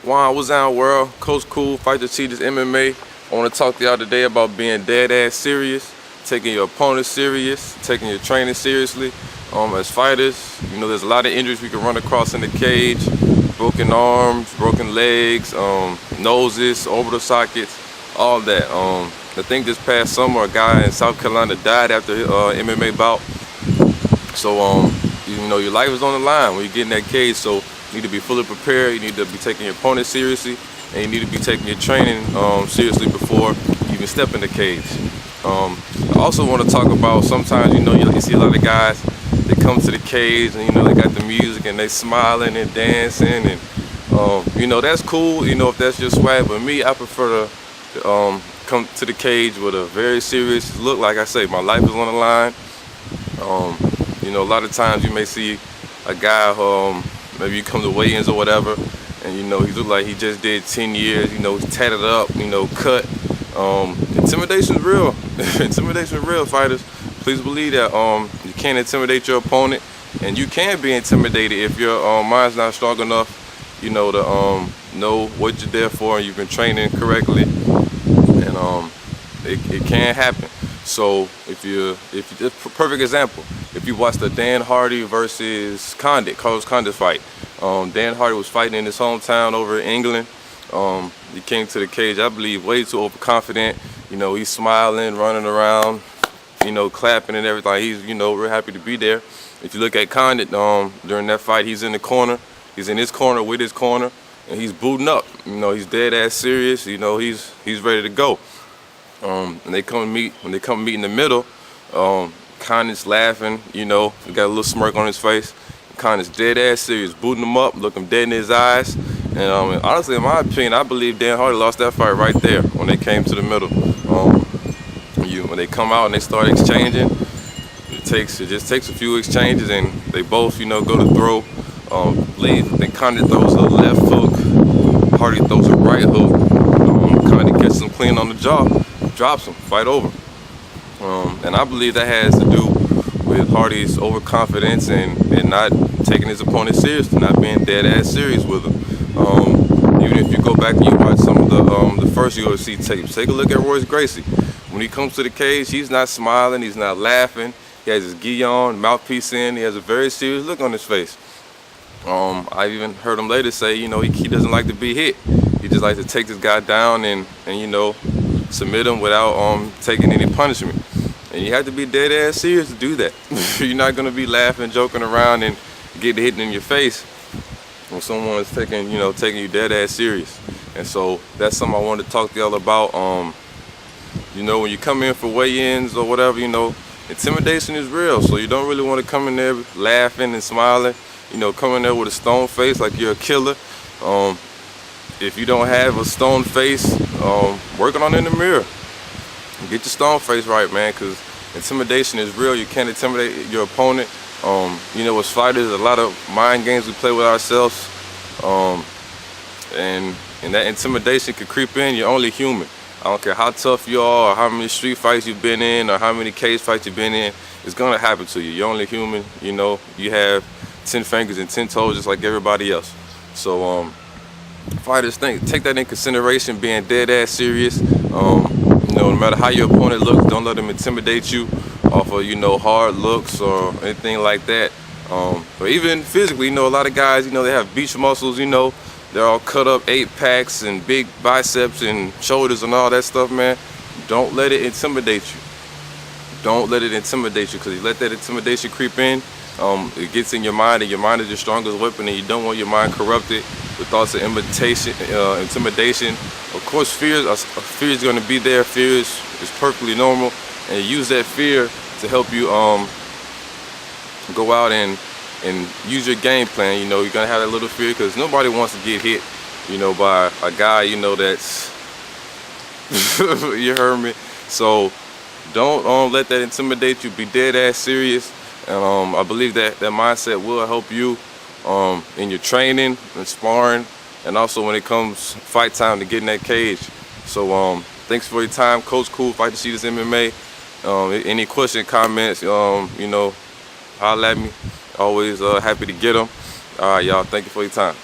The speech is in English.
What's down, world? Coach Cool, Strategist MMA. I want to talk to y'all today about being dead ass serious, taking your opponent serious, taking your training seriously. As fighters, there's a lot of injuries we can run across in the cage: broken arms, broken legs, noses, orbital sockets, all that. I think this past summer, a guy in South Carolina died after his MMA bout. So, your life is on the line when you get in that cage. So you need to be fully prepared. You need to be taking your opponent seriously, and you need to be taking your training seriously before you even step in the cage. I also want to talk about sometimes you see a lot of guys, they come to the cage and they got the music and they smiling and dancing and that's cool if that's your swag. But me, I prefer to come to the cage with a very serious look. Like I say, my life is on the line. A lot of times you may see a guy, maybe you come to weigh-ins or whatever, and he look like he just did 10 years, he's tatted up, cut. Intimidation is real. Intimidation is real, fighters. Please believe that you can't intimidate your opponent, and you can be intimidated if your mind's not strong enough, to know what you're there for, and you've been training correctly, and it can happen. So just a perfect example, if you watch the Dan Hardy versus Carlos Condit fight, Dan Hardy was fighting in his hometown over in England. He came to the cage, I believe, way too overconfident. He's smiling, running around, clapping and everything. He's, real happy to be there. If you look at Condit, during that fight, he's in the corner. He's in his corner with his corner, and he's booting up. He's dead ass serious. He's ready to go. And when they come meet in the middle, Condit's laughing. He got a little smirk on his face. Condit's dead ass serious, booting him up, looking dead in his eyes. And honestly, in my opinion, I believe Dan Hardy lost that fight right there when they came to the middle. When they come out and they start exchanging, it just takes a few exchanges, and they both, go to throw. Then Condit throws a left hook, Hardy throws a right hook. Condit gets him clean on the jaw, drops him, fight over. And I believe that has to do with Hardy's overconfidence and not taking his opponent seriously, not being dead ass serious with him. Even if you go back and you watch some of the first UFC tapes, take a look at Royce Gracie. When he comes to the cage, he's not smiling, he's not laughing. He has his gi on, mouthpiece in. He has a very serious look on his face. I even heard him later say, he doesn't like to be hit. He just likes to take this guy down and submit him without taking any punishment. And you have to be dead ass serious to do that. You're not gonna be laughing, joking around, and get hit in your face when someone is taking you dead ass serious. And so that's something I wanted to talk to y'all about. When you come in for weigh-ins or whatever, intimidation is real. So you don't really want to come in there laughing and smiling. Come in there with a stone face like you're a killer. If you don't have a stone face, working on it in the mirror. Get your stone face right, man, because intimidation is real. You can't intimidate your opponent. As fighters, a lot of mind games we play with ourselves, and that intimidation could creep in. You're only human. I don't care how tough you are, or how many street fights you've been in, or how many cage fights you've been in. It's gonna happen to you. You're only human. You have 10 fingers and 10 toes just like everybody else. So fighters, take that in consideration, being dead ass serious. No matter how your opponent looks, don't let them intimidate you off of hard looks or anything like that. But even physically, a lot of guys, they have beach muscles. They're all cut up, 8-packs and big biceps and shoulders and all that stuff, man. Don't let it intimidate you. Don't let it intimidate you, because you let that intimidation creep in, it gets in your mind, and your mind is your strongest weapon, and you don't want your mind corrupted with thoughts of intimidation. Of course, fear is going to be there. Fear is perfectly normal, and use that fear to help you go out and use your game plan. You're going to have that little fear, because nobody wants to get hit, by a guy, that's, you heard me? So don't let that intimidate you. Be dead ass serious. And I believe that mindset will help you in your training and sparring, and also when it comes fight time to get in that cage. So thanks for your time, Coach Cool, Strategist MMA. Any question, comments, holler at me. Always happy to get them. All right, y'all. Thank you for your time.